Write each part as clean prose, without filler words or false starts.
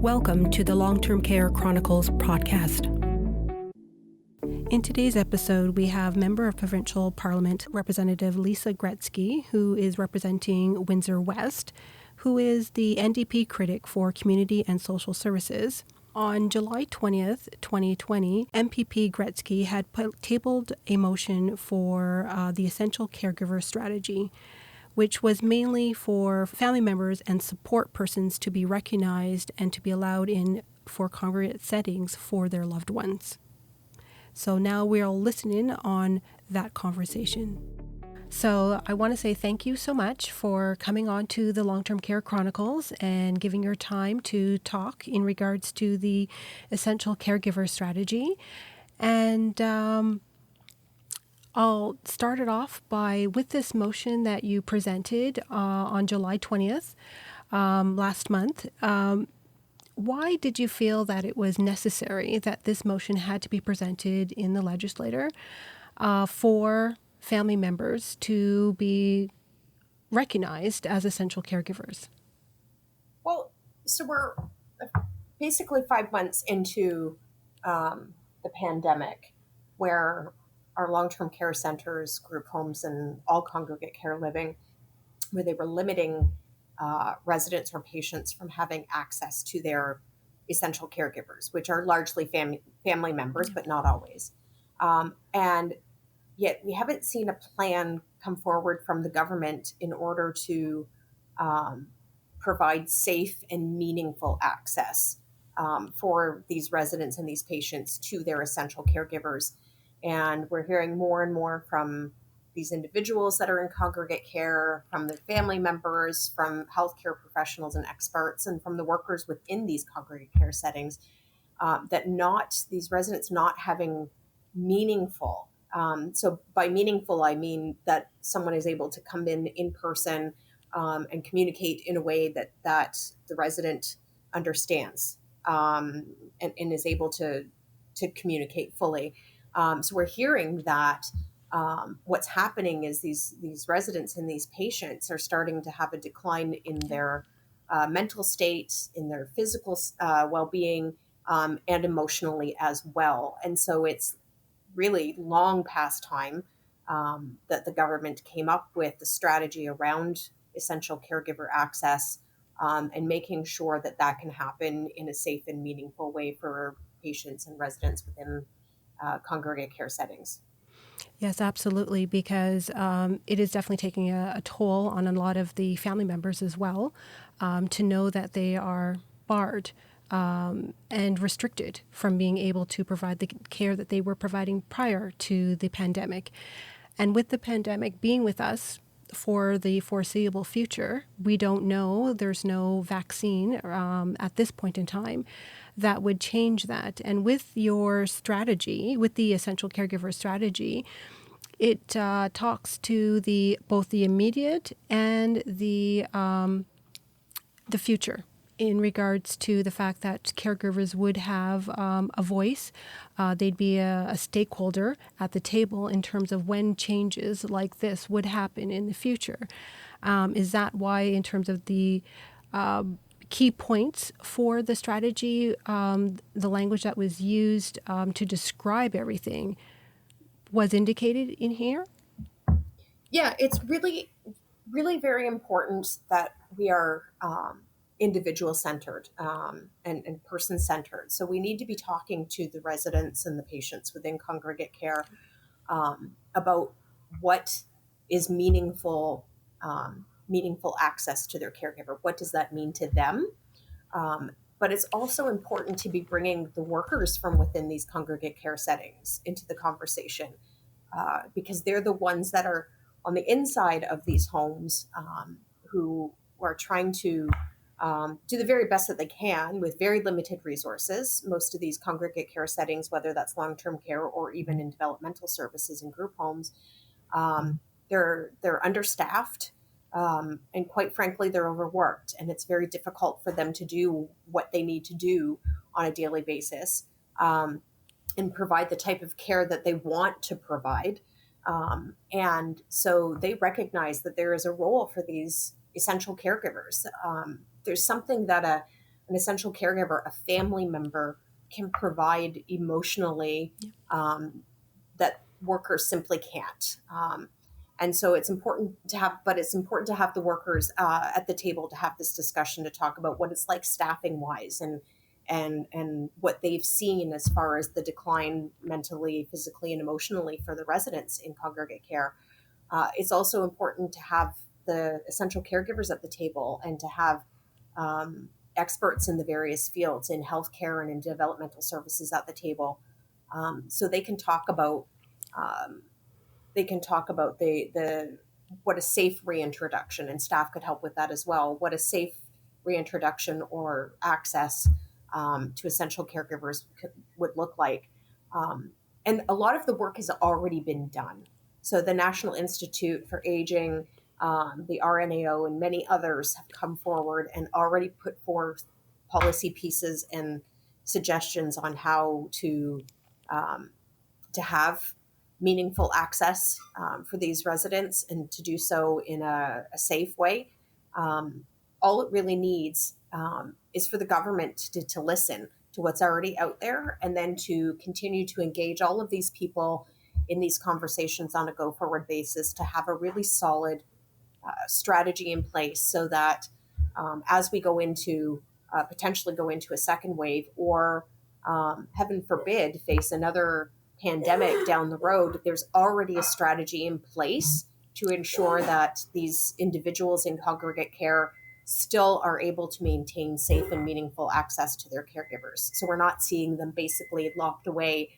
Welcome to the Long-Term Care Chronicles podcast. In today's episode, we have Member of Provincial Parliament Representative Lisa Gretzky, who is representing Windsor West, who is the NDP Critic for Community and Social Services. On July 20th, 2020, MPP Gretzky had tabled a motion for the Essential Caregiver strategy, which was mainly for family members and support persons to be recognized and to be allowed in for congregate settings for their loved ones. So now we're listening on that conversation. So I want to say thank you so much for coming on to the Long-Term Care Chronicles and giving your time to talk in regards to the Essential Caregiver strategy. And I'll start it off with this motion that you presented on July 20th last month. Why did you feel that it was necessary that this motion had to be presented in the legislature for family members to be recognized as essential caregivers? Well, so we're basically 5 months into the pandemic, where our long-term care centers, group homes, and all congregate care living, where they were limiting residents or patients from having access to their essential caregivers, which are largely family members, but not always. And yet we haven't seen a plan come forward from the government in order to provide safe and meaningful access for these residents and these patients to their essential caregivers. And we're hearing more and more from these individuals that are in congregate care, from their family members, from healthcare professionals and experts, and from the workers within these congregate care settings, that these residents not having meaningful. So by meaningful, I mean that someone is able to come in person and communicate in a way that the resident understands and is able to communicate fully. So we're hearing that what's happening is these residents and these patients are starting to have a decline in their mental state, in their physical well-being, and emotionally as well. And so it's really long past time that the government came up with the strategy around essential caregiver access and making sure that can happen in a safe and meaningful way for patients and residents within congregate care settings. Yes, absolutely, because it is definitely taking a toll on a lot of the family members as well, to know that they are barred and restricted from being able to provide the care that they were providing prior to the pandemic. And with the pandemic being with us for the foreseeable future, we don't know, there's no vaccine at this point in time that would change that. And with your strategy, with the Essential Caregiver strategy, it talks to both the immediate and the future in regards to the fact that caregivers would have a voice. They'd be a stakeholder at the table in terms of when changes like this would happen in the future. Is that why, in terms of the key points for the strategy, the language that was used to describe everything was indicated in here? Yeah, it's really, really very important that we are individual-centered and person-centered. So we need to be talking to the residents and the patients within congregate care about what is meaningful access to their caregiver. What does that mean to them? But it's also important to be bringing the workers from within these congregate care settings into the conversation because they're the ones that are on the inside of these homes who are trying to do the very best that they can with very limited resources. Most of these congregate care settings, whether that's long-term care or even in developmental services and group homes, they're understaffed. And quite frankly, they're overworked, and it's very difficult for them to do what they need to do on a daily basis and provide the type of care that they want to provide. And so they recognize that there is a role for these essential caregivers. There's something that an essential caregiver, a family member, can provide emotionally that workers simply can't. And so it's important to have, but it's important to have the workers at the table to have this discussion, to talk about what it's like staffing wise, and what they've seen as far as the decline mentally, physically, and emotionally for the residents in congregate care. It's also important to have the essential caregivers at the table, and to have experts in the various fields in healthcare and in developmental services at the table, so they can talk about the what a safe reintroduction, and staff could help with that as well. What a safe reintroduction or access to essential caregivers would look like. And a lot of the work has already been done. So the National Institute for Aging, the RNAO, and many others have come forward and already put forth policy pieces and suggestions on how to have meaningful access for these residents, and to do so in a safe way. All it really needs is for the government to listen to what's already out there, and then to continue to engage all of these people in these conversations on a go-forward basis, to have a really solid strategy in place, so that as we go into potentially go into a second wave, or heaven forbid, face another pandemic down the road, there's already a strategy in place to ensure that these individuals in congregate care still are able to maintain safe and meaningful access to their caregivers. So we're not seeing them basically locked away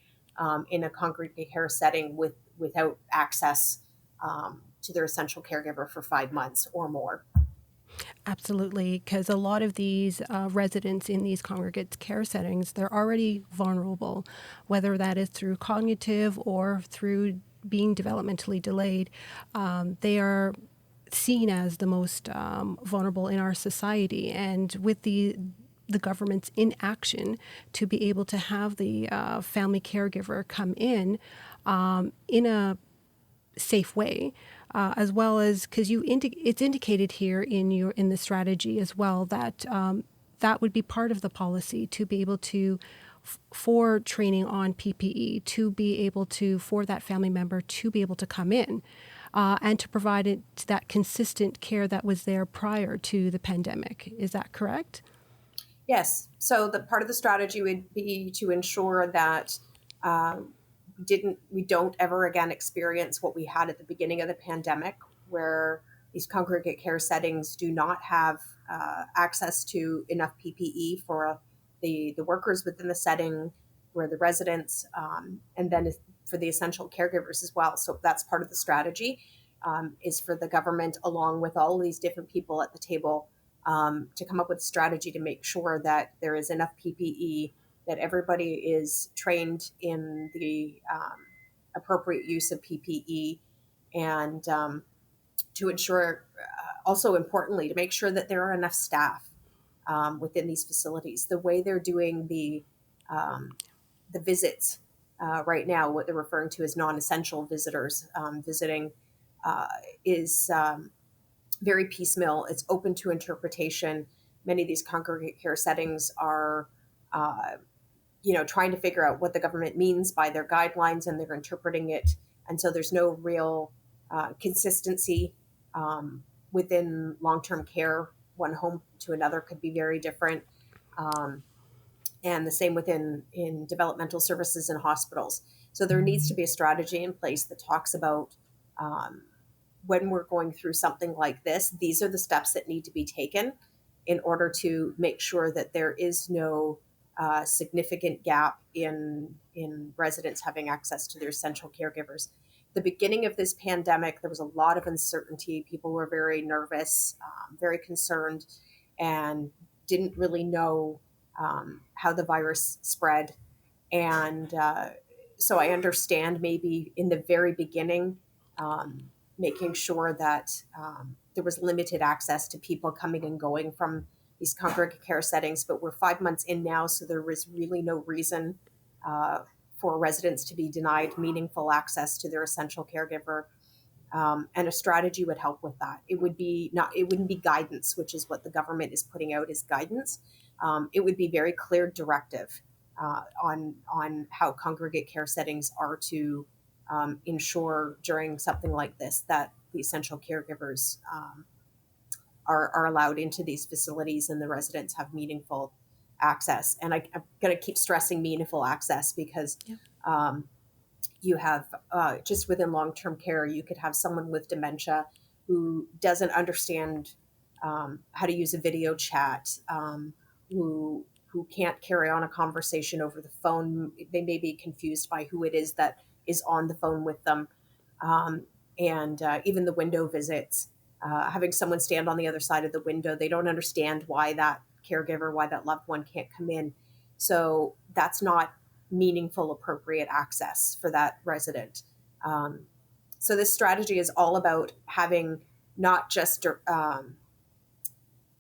in a congregate care setting without access to their essential caregiver for 5 months or more. Absolutely, because a lot of these residents in these congregate care settings, they're already vulnerable, whether that is through cognitive or through being developmentally delayed. They are seen as the most vulnerable in our society, and with the government's inaction to be able to have the family caregiver come in a safe way, as well as, because it's indicated here in the strategy as well that that would be part of the policy, to be able to for training on PPE, to be able to, for that family member to be able to come in and to provide it that consistent care that was there prior to the pandemic. Is that correct? Yes. So the part of the strategy would be to ensure that we don't ever again experience what we had at the beginning of the pandemic, where these congregate care settings do not have access to enough PPE for the workers within the setting, where the residents, and then for the essential caregivers as well. So that's part of the strategy, is for the government, along with all of these different people at the table, to come up with a strategy to make sure that there is enough PPE, that everybody is trained in the appropriate use of PPE, and to ensure, also importantly, to make sure that there are enough staff within these facilities. The way they're doing the visits right now, what they're referring to as non-essential visitors visiting, is very piecemeal. It's open to interpretation. Many of these congregate care settings are trying to figure out what the government means by their guidelines, and they're interpreting it. And so there's no real consistency within long-term care. One home to another could be very different. And the same in developmental services and hospitals. So there needs to be a strategy in place that talks about when we're going through something like this, these are the steps that need to be taken in order to make sure that there is no significant gap in residents having access to their essential caregivers. The beginning of this pandemic, there was a lot of uncertainty. People were very nervous, very concerned, and didn't really know how the virus spread. And so I understand maybe in the very beginning, making sure that there was limited access to people coming and going from these congregate care settings, but we're 5 months in now, so there was really no reason for residents to be denied meaningful access to their essential caregiver. And a strategy would help with that. It wouldn't be guidance, which is what the government is putting out as guidance. It would be very clear directive on how congregate care settings are to ensure during something like this that the essential caregivers are allowed into these facilities and the residents have meaningful access. And I'm going to keep stressing meaningful access because you have just within long-term care, you could have someone with dementia who doesn't understand how to use a video chat, who can't carry on a conversation over the phone. They may be confused by who it is that is on the phone with them. And even the window visits, having someone stand on the other side of the window, they don't understand why that caregiver, why that loved one can't come in. So that's not meaningful, appropriate access for that resident. So this strategy is all about having not just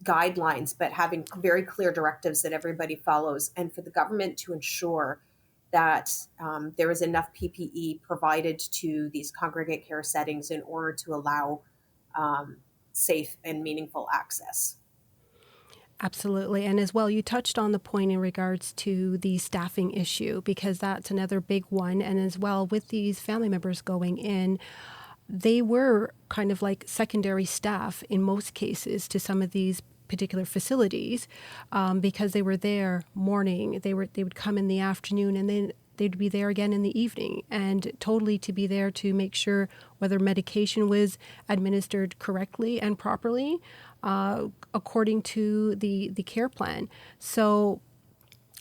guidelines, but having very clear directives that everybody follows, and for the government to ensure that there is enough PPE provided to these congregate care settings in order to allow safe and meaningful access. Absolutely. And as well, you touched on the point in regards to the staffing issue, because that's another big one. And as well, with these family members going in, they were kind of like secondary staff in most cases to some of these particular facilities, because they were there morning, they would come in the afternoon, and then they'd be there again in the evening, and totally to be there to make sure whether medication was administered correctly and properly according to the care plan. So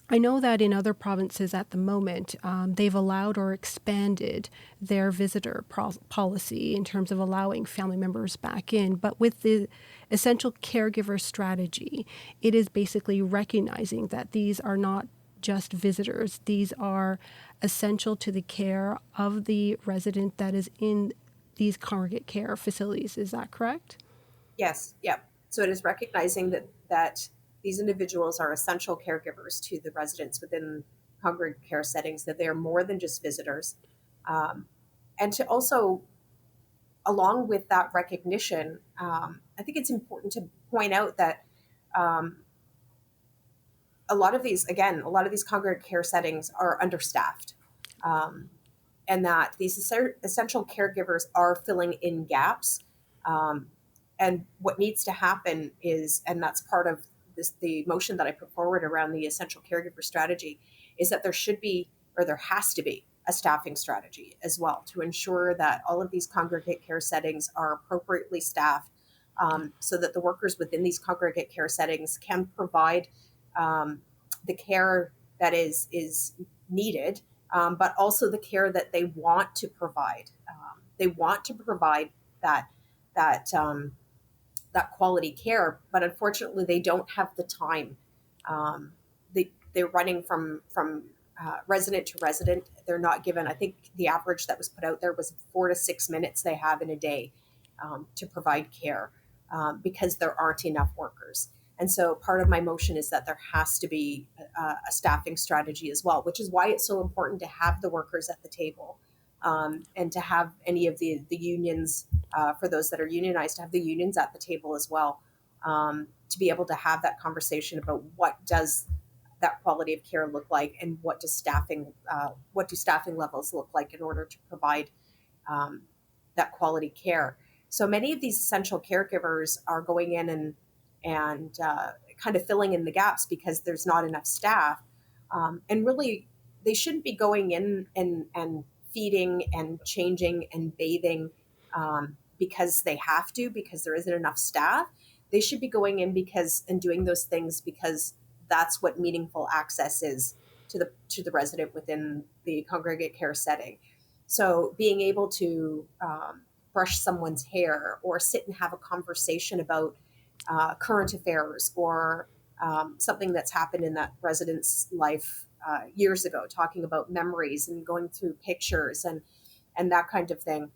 I know that in other provinces at the moment, they've allowed or expanded their visitor policy in terms of allowing family members back in. But with the essential caregiver strategy, it is basically recognizing that these are not just visitors. These are essential to the care of the resident that is in these congregate care facilities. Is that correct? Yes. Yep. So it is recognizing that these individuals are essential caregivers to the residents within congregate care settings, that they are more than just visitors. And to also, along with that recognition, I think it's important to point out that a lot of these congregate care settings are understaffed, and that these essential caregivers are filling in gaps. And what needs to happen is, and that's part of the motion that I put forward around the essential caregiver strategy, is that there should be, or there has to be, a staffing strategy as well to ensure that all of these congregate care settings are appropriately staffed, so that the workers within these congregate care settings can provide the care that is needed, but also the care that they want to provide. They want to provide that quality care, but unfortunately they don't have the time. They're running from resident to resident. They're not given, I think the average that was put out there was 4 to 6 minutes they have in a day to provide care, because there aren't enough workers. And so part of my motion is that there has to be a staffing strategy as well, which is why it's so important to have the workers at the table, and to have any of the unions, for those that are unionized, to have the unions at the table as well, to be able to have that conversation about what does that quality of care look like, and what do staffing levels look like in order to provide that quality care. So many of these essential caregivers are going in and kind of filling in the gaps because there's not enough staff, and really they shouldn't be going in and feeding and changing and bathing because they have to, because there isn't enough staff. They should be going in and doing those things because that's what meaningful access is to the resident within the congregate care setting. So being able to brush someone's hair, or sit and have a conversation about current affairs, or something that's happened in that resident's life years ago, talking about memories and going through pictures and that kind of thing.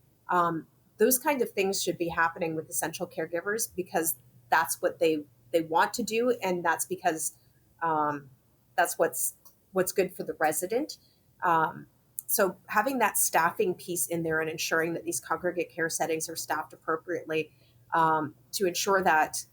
Those kind of things should be happening with essential caregivers, because that's what they want to do, and that's because that's what's good for the resident. So having that staffing piece in there and ensuring that these congregate care settings are staffed appropriately, to ensure that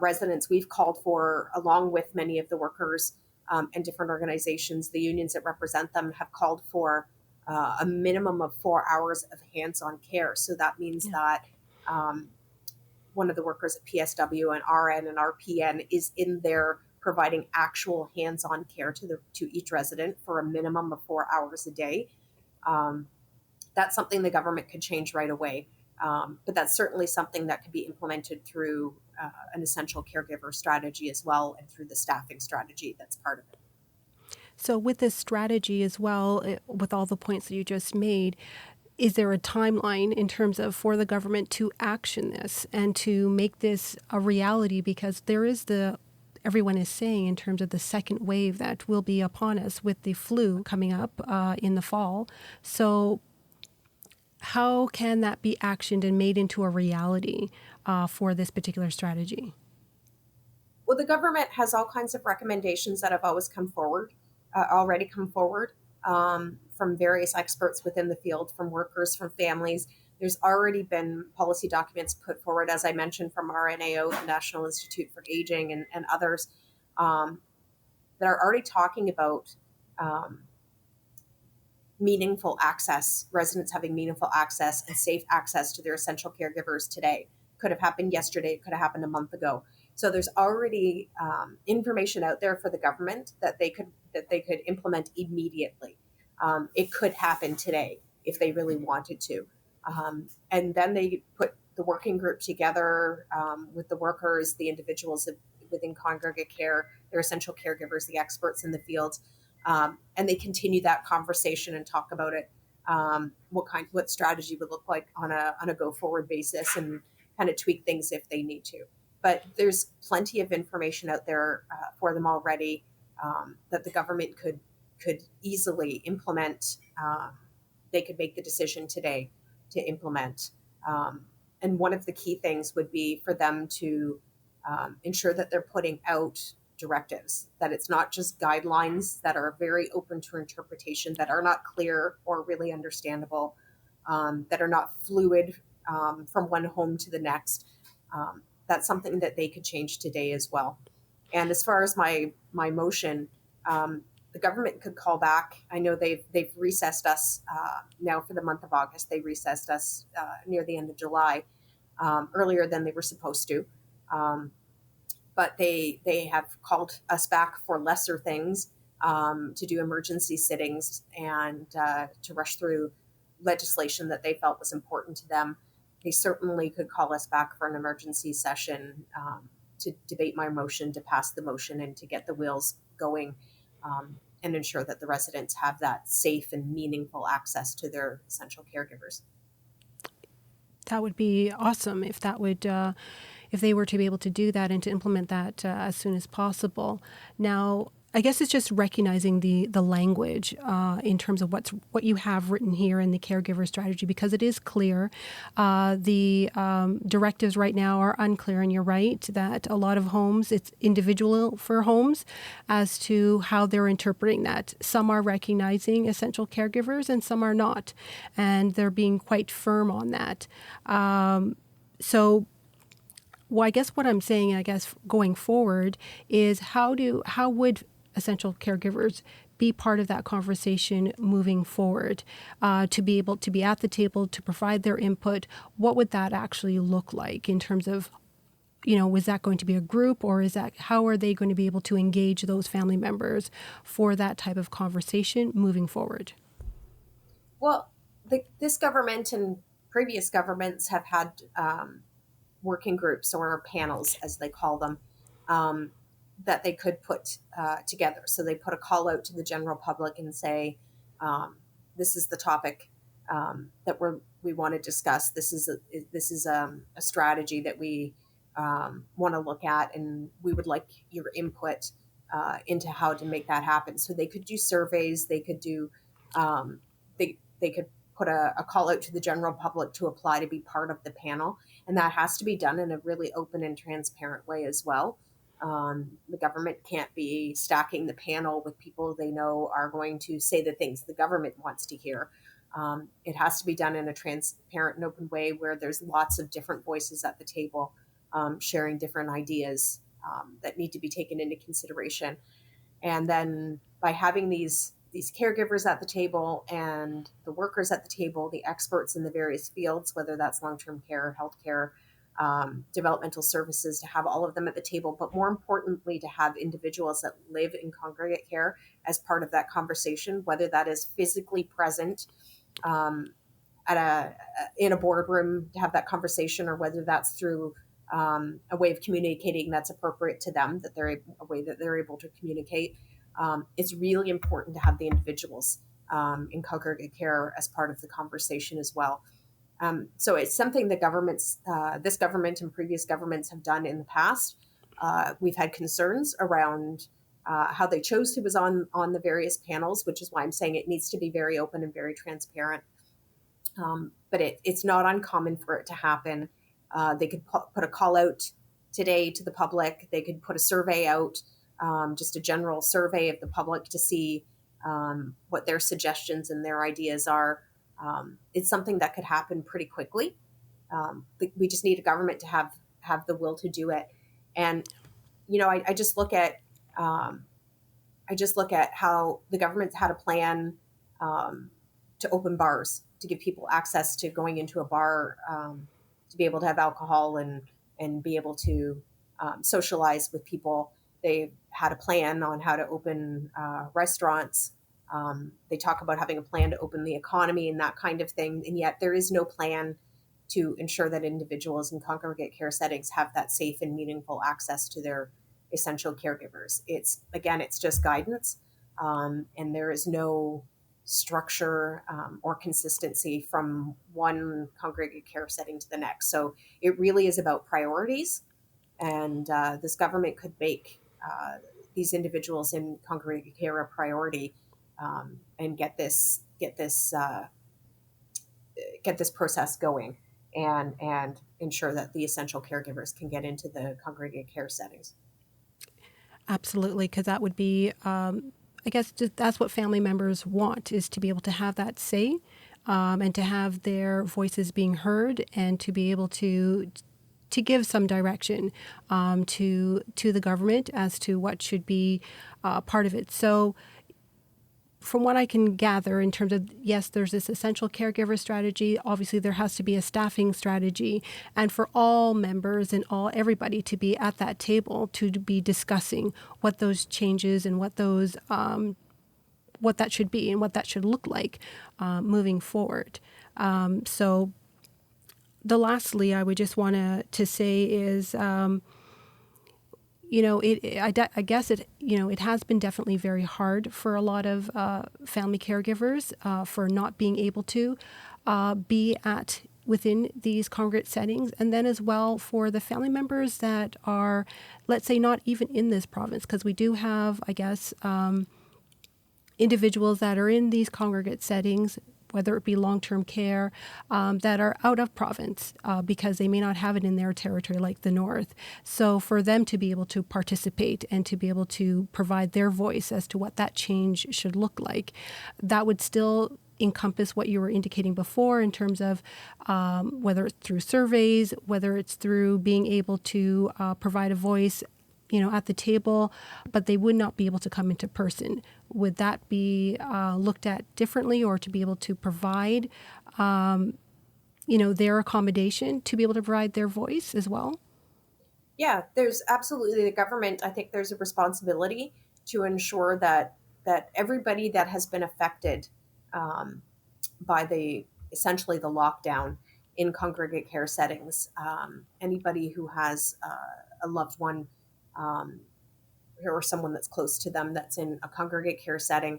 residents we've called for, along with many of the workers and different organizations, the unions that represent them have called for a minimum of 4 hours of hands-on care. So that means that one of the workers at PSW, an RN and RPN, is in there providing actual hands-on care to each resident for a minimum of 4 hours a day. That's something the government could change right away. But that's certainly something that could be implemented through an essential caregiver strategy as well, and through the staffing strategy that's part of it. So with this strategy as well, with all the points that you just made, is there a timeline in terms of for the government to action this and to make this a reality? Because there is everyone is saying in terms of the second wave that will be upon us with the flu coming up in the fall. So how can that be actioned and made into a reality for this particular strategy? Well, the government has all kinds of recommendations that have already come forward from various experts within the field, from workers, from families. There's already been policy documents put forward, as I mentioned, from RNAO, the National Institute for Aging, and others that are already talking about meaningful access, residents having meaningful access and safe access to their essential caregivers today. Could have happened yesterday, it could have happened a month ago. So there's already information out there for the government that they could implement immediately. It could happen today if they really wanted to. And then they put the working group together with the workers, the individuals within congregate care, their essential caregivers, the experts in the field, and they continue that conversation and talk about it, what strategy would look like on a go forward basis, and kind of tweak things if they need to. But there's plenty of information out there for them already that the government could easily implement. They could make the decision today to implement. And one of the key things would be for them to ensure that they're putting out directives, that it's not just guidelines that are very open to interpretation, that are not clear or really understandable, that are not fluid from one home to the next. That's something that they could change today as well. And as far as my motion, the government could call back. I know they've recessed us now for the month of August. They recessed us near the end of July, earlier than they were supposed to. But they have called us back for lesser things, to do emergency sittings and to rush through legislation that they felt was important to them. They certainly could call us back for an emergency session to debate my motion, to pass the motion, and to get the wheels going, and ensure that the residents have that safe and meaningful access to their essential caregivers. That would be awesome if if they were to be able to do that and to implement that as soon as possible. Now, I guess it's just recognizing the language in terms of what you have written here in the caregiver strategy, because it is clear. The directives right now are unclear, and you're right that a lot of homes, it's individual for homes as to how they're interpreting that. Some are recognizing essential caregivers and some are not, and they're being quite firm on that. Well, I guess what I'm saying, going forward, is how would essential caregivers be part of that conversation moving forward, to be able to be at the table, to provide their input? What would that actually look like in terms of, was that going to be a group, or how are they going to be able to engage those family members for that type of conversation moving forward? Well, this government and previous governments have had working groups, or panels, as they call them, that they could put together. So they put a call out to the general public and say, this is the topic that we want to discuss. This is a strategy that we want to look at, and we would like your input into how to make that happen. So they could do surveys. They could do they could put a call out to the general public to apply to be part of the panel, and that has to be done in a really open and transparent way as well. The government can't be stacking the panel with people they know are going to say the things the government wants to hear. It has to be done in a transparent and open way where there's lots of different voices at the table, sharing different ideas that need to be taken into consideration. And then by having these caregivers at the table and the workers at the table, the experts in the various fields, whether that's long-term care, healthcare, developmental services, to have all of them at the table, but more importantly, to have individuals that live in congregate care as part of that conversation, whether that is physically present in a boardroom to have that conversation, or whether that's through a way of communicating that's appropriate to them, that they're a way that they're able to communicate. It's really important to have the individuals in congregate care as part of the conversation as well. So it's something that this government and previous governments have done in the past. We've had concerns around how they chose who was on the various panels, which is why I'm saying it needs to be very open and very transparent. But it's not uncommon for it to happen. They could put a call out today to the public. They could put a survey out, just a general survey of the public to see what their suggestions and their ideas are. It's something that could happen pretty quickly. We just need a government to have the will to do it. And I just look at how the government's had a plan to open bars, to give people access to going into a bar, to be able to have alcohol and be able to socialize with people. They've had a plan on how to open restaurants. They talk about having a plan to open the economy and that kind of thing. And yet there is no plan to ensure that individuals in congregate care settings have that safe and meaningful access to their essential caregivers. It's just guidance. And there is no structure or consistency from one congregate care setting to the next. So it really is about priorities. And this government could make these individuals in congregate care a priority, and get this process going, and ensure that the essential caregivers can get into the congregate care settings. Absolutely, because that would be, I guess, that's what family members want, is to be able to have that say, and to have their voices being heard, and to be able to give some direction to the government as to what should be part of it. So from what I can gather in terms of, yes, there's this essential caregiver strategy. Obviously, there has to be a staffing strategy, and for all members and everybody to be at that table to be discussing what those changes and what those what that should be and what that should look like moving forward. So lastly, I would just want to say is, I guess it has been definitely very hard for a lot of family caregivers for not being able to be within these congregate settings, and then as well for the family members that are, let's say, not even in this province, because we do have, I guess, individuals that are in these congregate settings, whether it be long-term care, that are out of province because they may not have it in their territory like the North. So for them to be able to participate and to be able to provide their voice as to what that change should look like, that would still encompass what you were indicating before in terms of whether it's through surveys, whether it's through being able to provide a voice at the table, but they would not be able to come into person. Would that be looked at differently, or to be able to provide, their accommodation to be able to provide their voice as well? Yeah, there's absolutely the government. I think there's a responsibility to ensure that everybody that has been affected by essentially the lockdown in congregate care settings, anybody who has a loved one or someone that's close to them that's in a congregate care setting,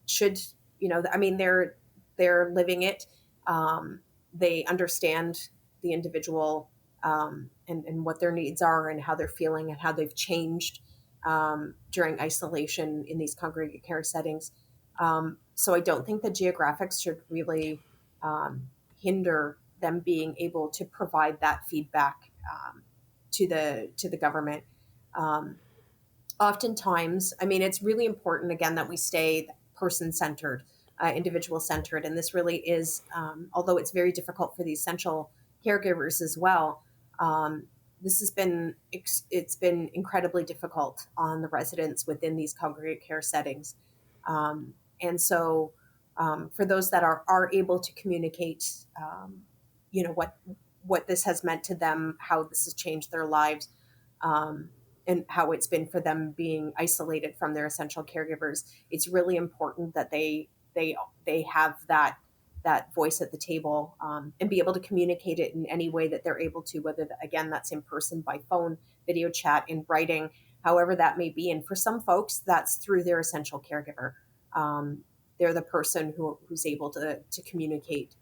should, they're living it. They understand the individual and what their needs are and how they're feeling and how they've changed during isolation in these congregate care settings. So I don't think the geographics should really hinder them being able to provide that feedback to the government. Oftentimes, I mean, it's really important, again, that we stay person-centered, individual-centered. And this really is, although it's very difficult for the essential caregivers as well, this has been, it's been incredibly difficult on the residents within these congregate care settings. And so for those that are able to communicate, what this has meant to them, how this has changed their lives, and how it's been for them being isolated from their essential caregivers, it's really important that they have that voice at the table, and be able to communicate it in any way that they're able to, whether, again, that's in person, by phone, video chat, in writing, however that may be. And for some folks, that's through their essential caregiver. They're the person who's able to communicate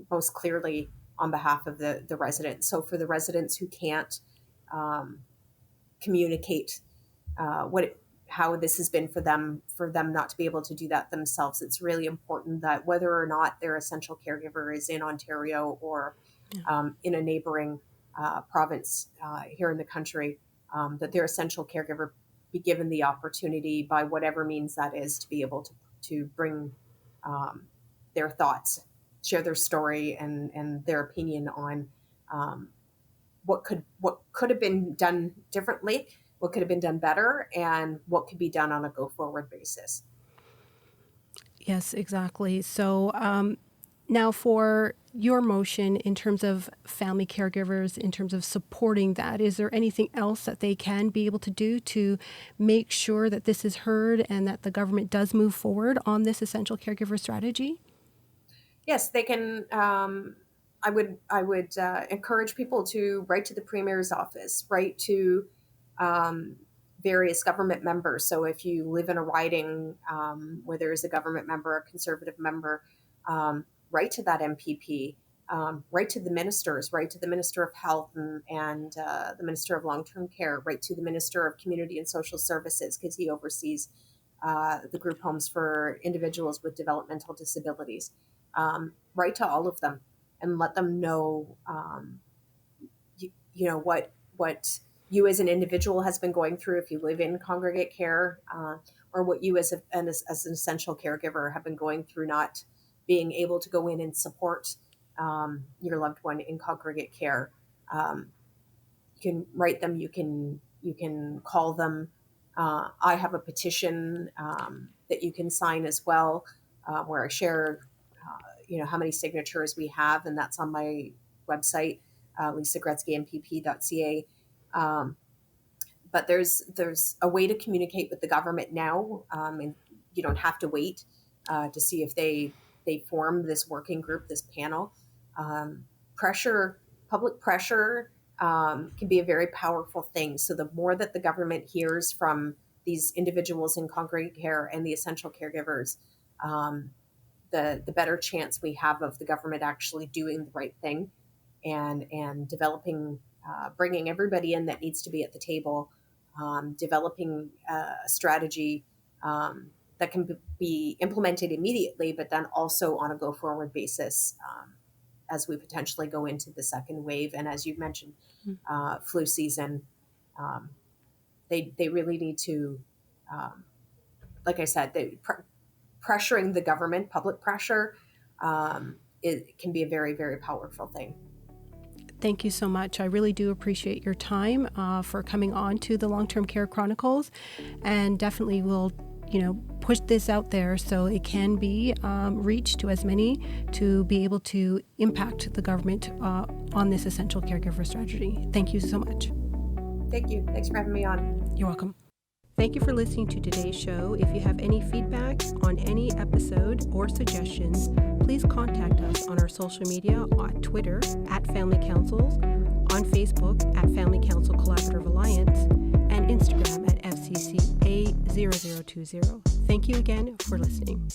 most clearly on behalf of the residents. So for the residents who can't communicate how this has been for them not to be able to do that themselves, it's really important that whether or not their essential caregiver is in Ontario or in a neighboring province here in the country, that their essential caregiver be given the opportunity, by whatever means that is, to be able to bring their thoughts, share their story and their opinion on what could have been done differently, what could have been done better, and what could be done on a go-forward basis. Yes, exactly. So now for your motion, in terms of family caregivers, in terms of supporting that, is there anything else that they can be able to do to make sure that this is heard and that the government does move forward on this essential caregiver strategy? Yes, they can. I would encourage people to write to the Premier's office, write to various government members. So if you live in a riding where there is a government member, a Conservative member, write to that MPP, write to the ministers, write to the Minister of Health and the Minister of Long-Term Care, write to the Minister of Community and Social Services, because he oversees the group homes for individuals with developmental disabilities. Write to all of them and let them know, what you as an individual has been going through if you live in congregate care, or what you as an essential caregiver have been going through, not being able to go in and support your loved one in congregate care. You can write them. You can call them. I have a petition that you can sign as well, where I share how many signatures we have, and that's on my website, lisagretzkympp.ca. But there's a way to communicate with the government now, and you don't have to wait to see if they form this working group, this panel. Public pressure can be a very powerful thing. So the more that the government hears from these individuals in congregate care and the essential caregivers, the better chance we have of the government actually doing the right thing and developing, bringing everybody in that needs to be at the table, developing a strategy that can be implemented immediately, but then also on a go-forward basis as we potentially go into the second wave. And as you've mentioned, flu season, they really need to, like I said, pressuring the government, public pressure, it can be a very, very powerful thing. Thank you so much. I really do appreciate your time for coming on to the Long-Term Care Chronicles, and definitely will, push this out there so it can be reached to as many to be able to impact the government on this essential caregiver strategy. Thank you so much. Thank you. Thanks for having me on. You're welcome. Thank you for listening to today's show. If you have any feedback on any episode or suggestions, please contact us on our social media on Twitter @FamilyCouncils, on Facebook @Family Council Collaborative Alliance, and Instagram @FCCA0020. Thank you again for listening.